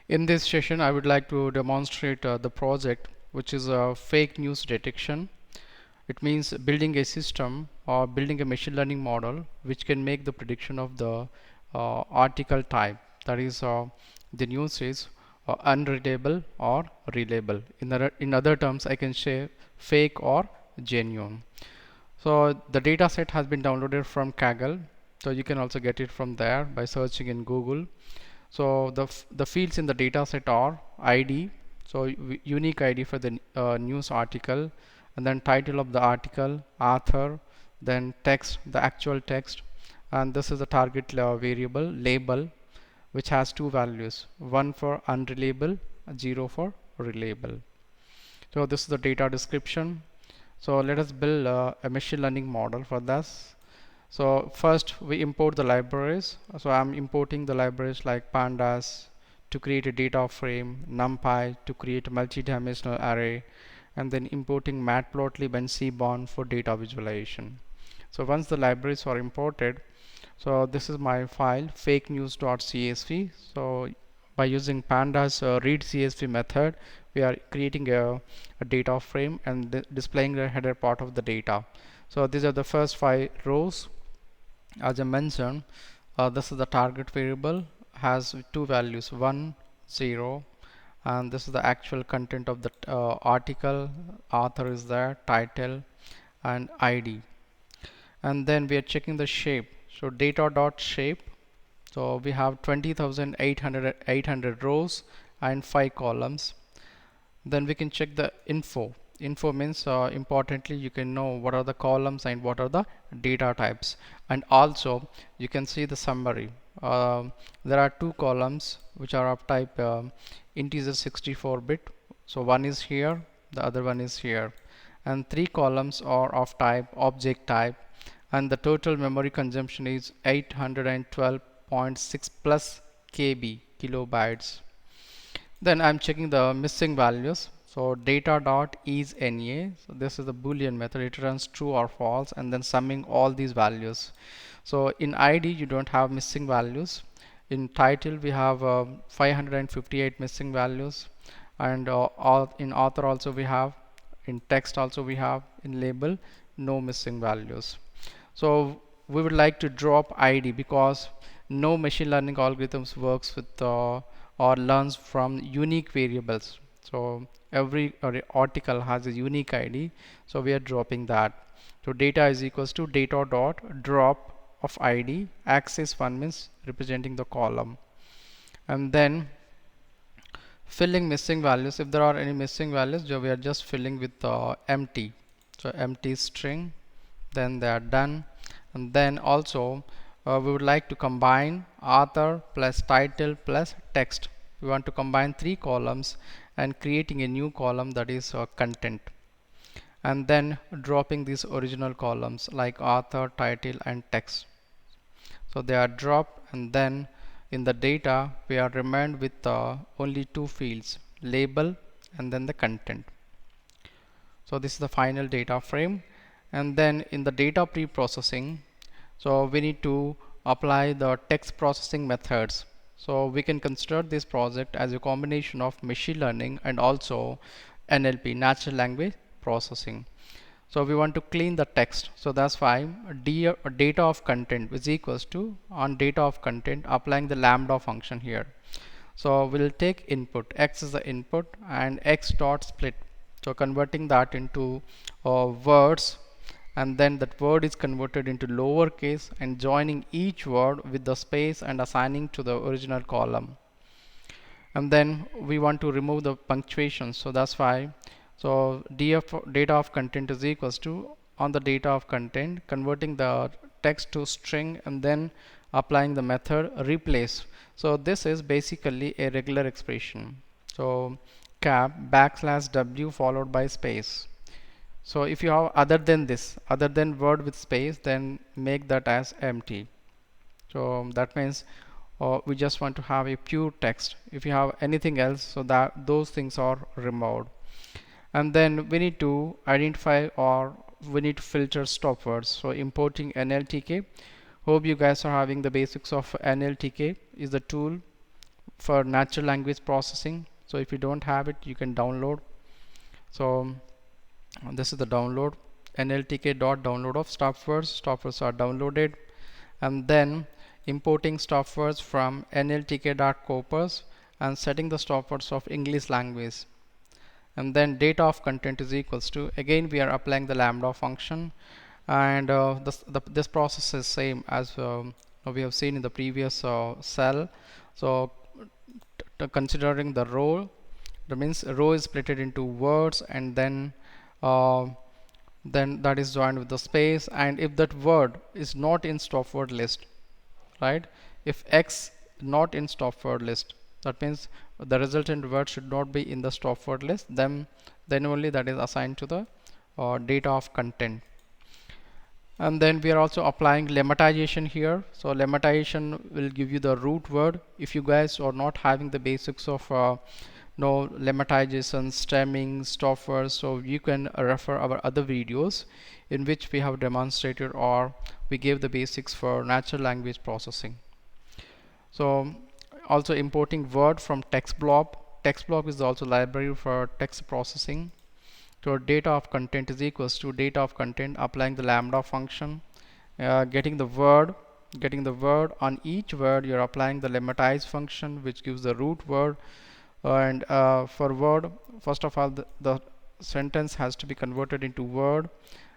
In this session, I would like to demonstrate the project, which is a fake news detection. It means building a system or building a machine learning model which can make the prediction of the article type. That is, the news is unreliable or reliable. In other terms, I can say fake or genuine. So the data set has been downloaded from Kaggle. So you can also get it from there by searching in Google. So the fields in the data set are ID, so unique ID for the news article, and then title of the article, author, then text, the actual text, and this is the target variable label, which has two values, one for unreliable, zero for reliable. So this is the data description. So let us build a machine learning model for this. So first we import the libraries. So I'm importing the libraries like pandas to create a data frame, numpy to create a multi-dimensional array, and then importing matplotlib and seaborn for data visualization. So once the libraries are imported, so this is my file fakenews.csv. So by using pandas read CSV method, we are creating a data frame and displaying the header part of the data. So these are the first 5 rows. As I mentioned, this is the target variable, has two values, 1 0, and this is the actual content of the article, author is there, title and ID. And then we are checking the shape. So data dot shape, so we have 20,800 rows and 5 columns. Then we can check the info means importantly you can know what are the columns and what are the data types, and also you can see the summary. There are two columns which are of type integer 64-bit, so one is here, the other one is here, and three columns are of type object type, and the total memory consumption is 812.6 plus KB kilobytes. Then I'm checking the missing values. So data dot is NA. So this is the Boolean method. It returns true or false and then summing all these values. So in ID you don't have missing values. In title we have 558 missing values, and in author also we have, in text also we have, in label no missing values. So we would like to drop ID because no machine learning algorithms works with or learns from unique variables. So every article has a unique ID, so we are dropping that. So data is equals to data dot drop of ID. Axis 1 means representing the column, and then filling missing values. If there are any missing values, we are just filling with empty. So empty string, then they are done. And then also we would like to combine author plus title plus text. We want to combine 3 columns and creating a new column, that is content, and then dropping these original columns like author, title and text. So they are dropped, and then in the data we are remained with only 2 fields, label and then the content. So this is the final data frame. And then in the data pre-processing, so we need to apply the text processing methods. So we can consider this project as a combination of machine learning and also NLP, natural language processing. So we want to clean the text, so that's why data of content is equals to, on data of content, applying the lambda function here. So we'll take input, x is the input, and x dot split, so converting that into words, and then that word is converted into lowercase and joining each word with the space and assigning to the original column. And then we want to remove the punctuation, so that's why, so data of content is equals to, on the data of content, converting the text to string and then applying the method replace. So this is basically a regular expression, so cap backslash w followed by space. So if you have other than this, other than word with space, then make that as empty. So that means we just want to have a pure text. If you have anything else, so that those things are removed. And then we need to identify, or we need to filter stop words. So importing NLTK. Hope you guys are having the basics of NLTK is the tool for natural language processing. So if you don't have it, you can download. So this is the download, nltk.download of stop words. Stop words are downloaded, and then importing stop words from nltk.corpus and setting the stop words of English language. And then data of content is equals to, again we are applying the lambda function, and this process is same as we have seen in the previous cell. So considering the row, that means row is split into words, and uh, then that is joined with the space. And if that word is not in stop word list, right, if x not in stop word list, that means the resultant word should not be in the stop word list, then only that is assigned to the data of content. And then we are also applying lemmatization here. So lemmatization will give you the root word. If you guys are not having the basics of no lemmatization, stemming, stop words, so you can refer our other videos in which we have demonstrated, or we gave the basics for natural language processing. So also importing word from text blob. Text blob is also library for text processing. So data of content is equals to data of content, applying the lambda function, getting the word, on each word you're applying the lemmatize function, which gives the root word. And for word, first of all, the sentence has to be converted into word,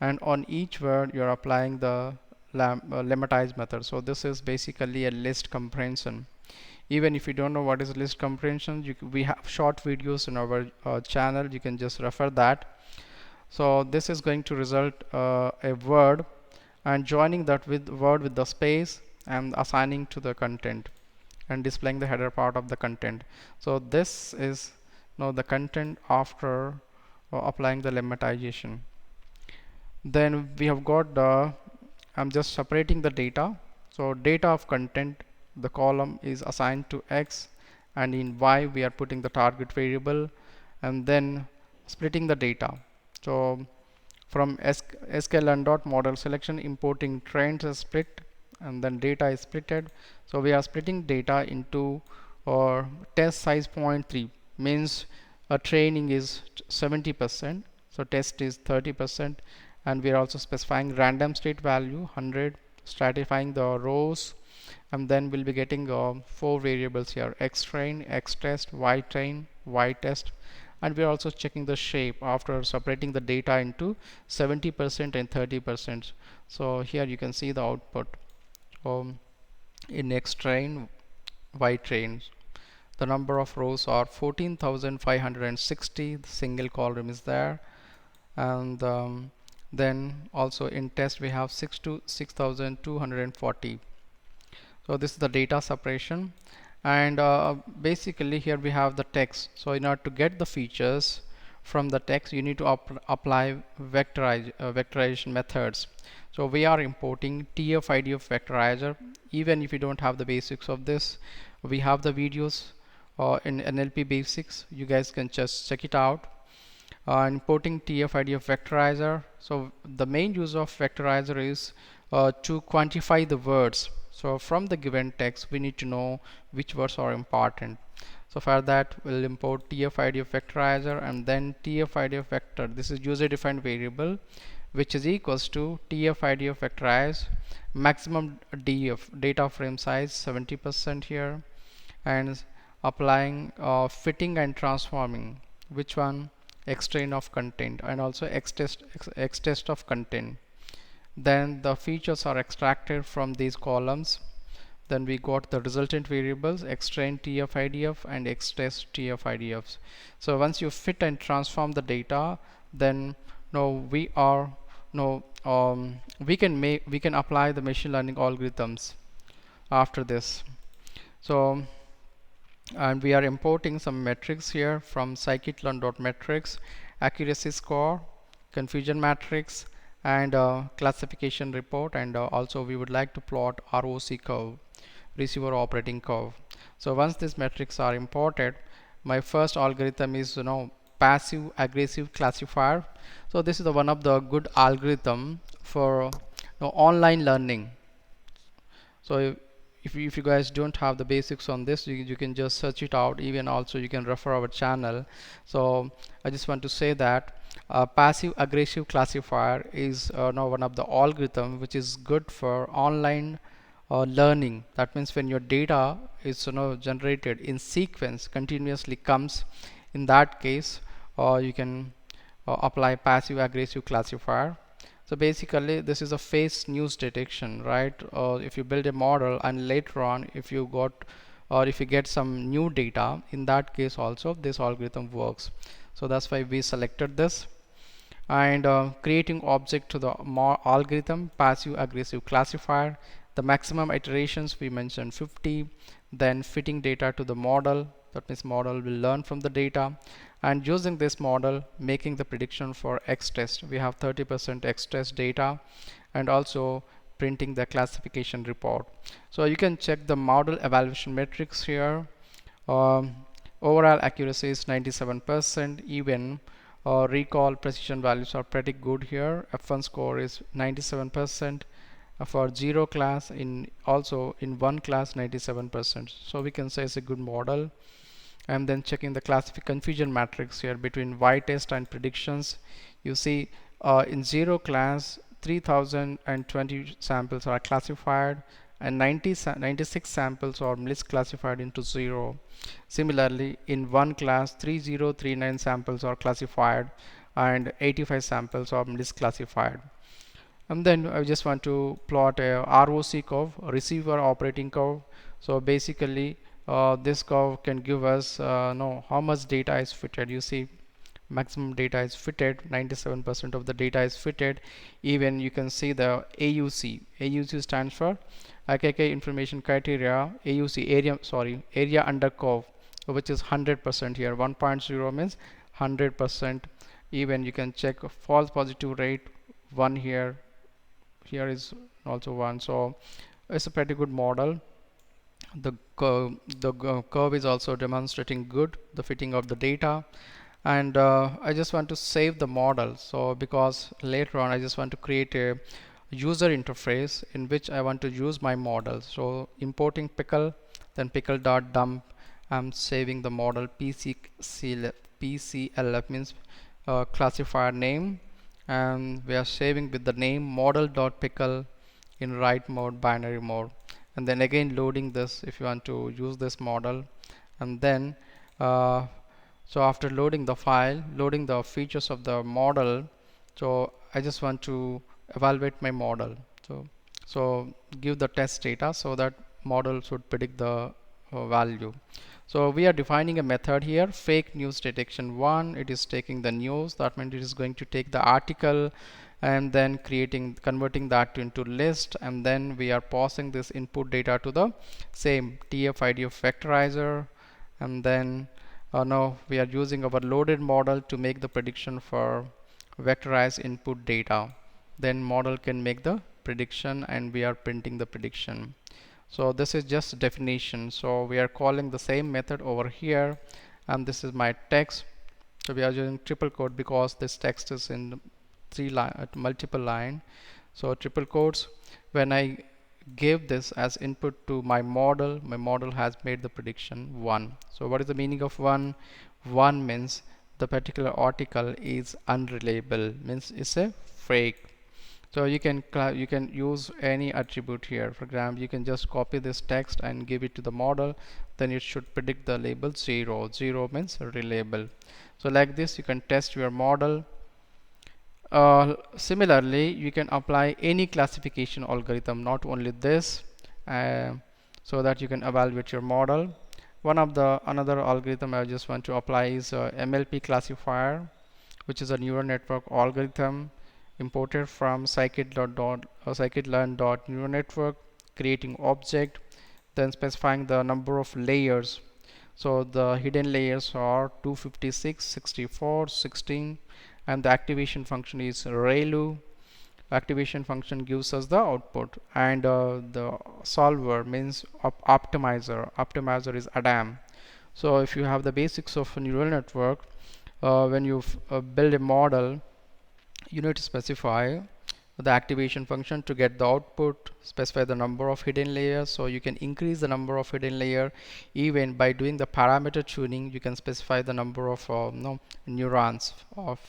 and on each word you're applying the lemmatize method. So this is basically a list comprehension. Even if you don't know what is list comprehension, we have short videos in our channel, you can just refer that. So this is going to result a word, and joining that with word with the space and assigning to the content and displaying the header part of the content. So this is now the content after applying the lemmatization. Then we have got the, I'm just separating the data. So data of content, the column is assigned to x, and in y we are putting the target variable, and then splitting the data. So from scikit-learn dot model selection, importing trains is split, and then data is splitted. So we are splitting data into test size 0.3, means a training is 70%, so test is 30%, and we are also specifying random state value 100, stratifying the rows, and then we'll be getting 4 variables here: x train, x test, y train, y test. And we are also checking the shape after separating the data into 70% and 30%. So here you can see the output in x train, y train. The number of rows are 14,560. The single column is there, and then also in test we have 6,240. So this is the data separation, and basically here we have the text. So in order to get the features from the text, you need to apply vectorization methods. So we are importing TF-ID of vectorizer. Even if you don't have the basics of this, we have the videos in NLP basics. You guys can just check it out. Importing TF-ID of vectorizer. So the main use of vectorizer is to quantify the words. So from the given text, we need to know which words are important. So for that, we'll import TF-ID of vectorizer, and then TF-ID of vector. This is user-defined variable, which is equals to TF-ID of vectorize, maximum DF, data frame size 70% here, and applying fitting and transforming. Which one? X train of content, and also x test of content. Then the features are extracted from these columns. Then we got the resultant variables x train TF-IDF and x test TF-IDFs. So once you fit and transform the data, then we can apply the machine learning algorithms after this. So, and we are importing some metrics here from scikit-learn.metrics, accuracy score, confusion matrix, and classification report, and also we would like to plot ROC curve, receiver operating curve. So once these metrics are imported, my first algorithm is passive aggressive classifier. So this is the one of the good algorithm for online learning. So if you guys don't have the basics on this, you can just search it out. Even also you can refer our channel. So I just want to say that passive aggressive classifier is now one of the algorithm which is good for online learning. That means when your data is generated in sequence continuously comes, in that case you can apply passive aggressive classifier. So basically this is a face news detection, right? If you build a model and later on if you got or if you get some new data, in that case also this algorithm works. So that's why we selected this. And creating object to the algorithm, passive aggressive classifier. The maximum iterations we mentioned 50. Then fitting data to the model, that means model will learn from the data, and using this model making the prediction for X test. We have 30% X test data, and also printing the classification report. So you can check the model evaluation metrics here. um, Overall accuracy is 97%. Even recall precision values are pretty good here. F1 score is 97%. For zero class, in also in one class 97%. So we can say it's a good model. And then checking the classification confusion matrix here between y-test and predictions. You see in zero class 3020 samples are classified, and 96 samples are misclassified into zero. Similarly, in one class 3039 samples are classified and 85 samples are misclassified. And then I just want to plot a ROC curve, receiver operating curve. So basically this curve can give us know how much data is fitted. You see maximum data is fitted, 97% of the data is fitted. Even you can see the AUC. AUC stands for AKK information criteria. AUC area under curve, which is 100% here. 1.0 means 100%. Even you can check false positive rate 1 here. Here is also 1. So it's a pretty good model. The curve is also demonstrating good the fitting of the data. And I just want to save the model, so because later on I just want to create a user interface in which I want to use my model. So importing pickle, then pickle.dump. I'm saving the model PCLF means classifier name, and we are saving with the name model.pickle in write mode, binary mode. And then again loading this if you want to use this model. And then so after loading the file, loading the features of the model, so I just want to evaluate my model. So give the test data so that model should predict the value. So we are defining a method here, fake news detection 1. It is taking the news, that means it is going to take the article and then converting that into list, and then we are passing this input data to the same TF-IDF vectorizer. And then now we are using our loaded model to make the prediction for vectorized input data. Then model can make the prediction and we are printing the prediction. So this is just definition. So we are calling the same method over here, and this is my text. So we are using triple quote because this text is in multiple line. So triple quotes. When I gave this as input to my model has made the prediction 1. So what is the meaning of 1? 1 means the particular article is unreliable, means it's a fake. So you can use any attribute here. For example, you can just copy this text and give it to the model, then it should predict the label 0. 0 means reliable. So like this you can test your model. Similarly, you can apply any classification algorithm, not only this, so that you can evaluate your model. Another algorithm I just want to apply is MLP classifier, which is a neural network algorithm imported from scikit-learn neural network, creating object, then specifying the number of layers. So the hidden layers are 256, 64, 16, and the activation function is ReLU. Activation function gives us the output, and the solver means optimizer. Optimizer is Adam. So if you have the basics of a neural network, when you build a model, you need to specify the activation function to get the output, specify the number of hidden layers. So you can increase the number of hidden layer even by doing the parameter tuning. You can specify the number of no, neurons of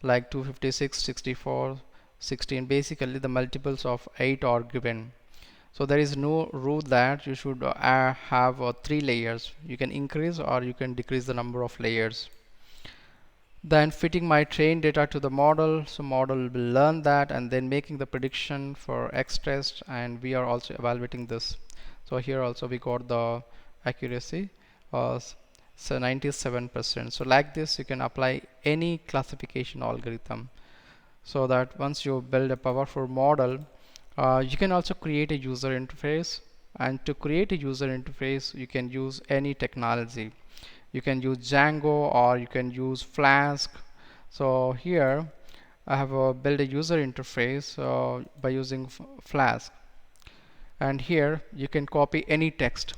like 256, 64, 16. Basically the multiples of 8 are given. So there is no rule that you should have 3 layers. You can increase or you can decrease the number of layers. Then fitting my trained data to the model, so model will learn that and then making the prediction for X test, and we are also evaluating this. So here also we got the accuracy so 97%. So like this you can apply any classification algorithm, so that once you build a powerful model, you can also create a user interface. And to create a user interface you can use any technology. You can use Django or you can use Flask. So here I have built a user interface by using Flask, and here you can copy any text.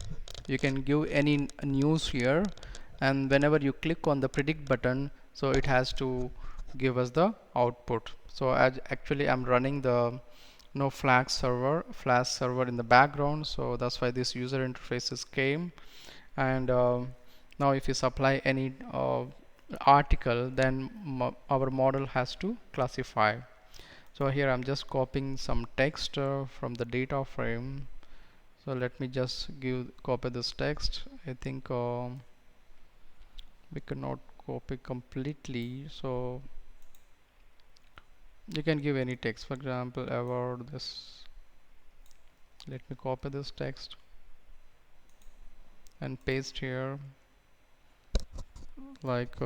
You can give any news here, and whenever you click on the predict button, so it has to give us the output. So as actually I'm running the no Flask server in the background, so that's why this user interfaces came. And now if you supply any article, then our model has to classify. So here I'm just copying some text from the data frame. So let me just copy this text. I think we cannot copy completely, so you can give any text. For example, about this, let me copy this text and paste here, like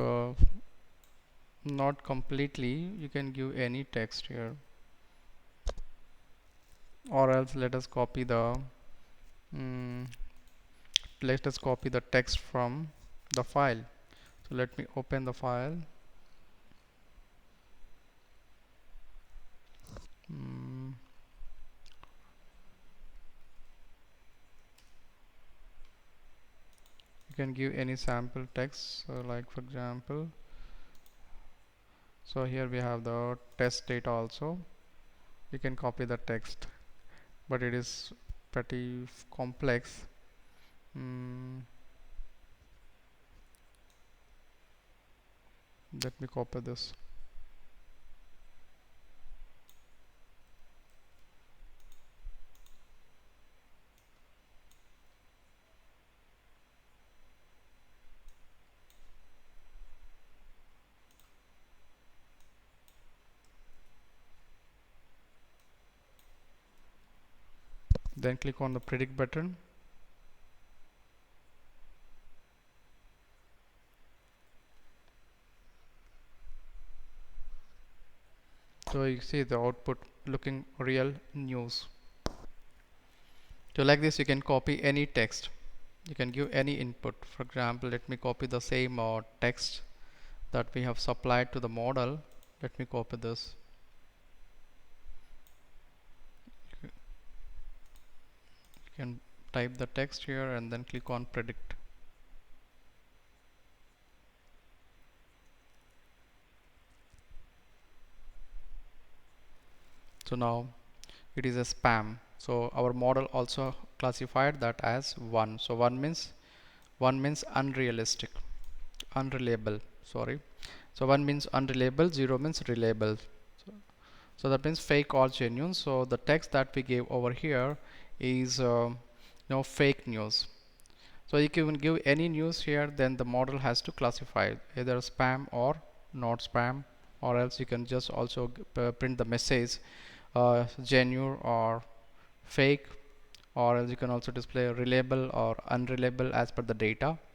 not completely. You can give any text here, or else mm, let us copy the text from the file. So let me open the file. mm, you can give any sample text, so like for example, so here we have the test data also. You can copy the text, but it is pretty complex. mm, Let me copy this. Then click on the predict button. So you see the output looking real news. So like this you can copy any text. You can give any input. For example, let me copy the same text that we have supplied to the model. Let me copy this. You can type the text here and then click on predict. So now it is a spam. So our model also classified that as 1. So 1 means unrealistic, unreliable, sorry. So 1 means unreliable, 0 means reliable. So that means fake or genuine. So the text that we gave over here is fake news. So you can give any news here, then the model has to classify either spam or not spam, or else you can just also print the message genuine or fake, or else you can also display reliable or unreliable as per the data.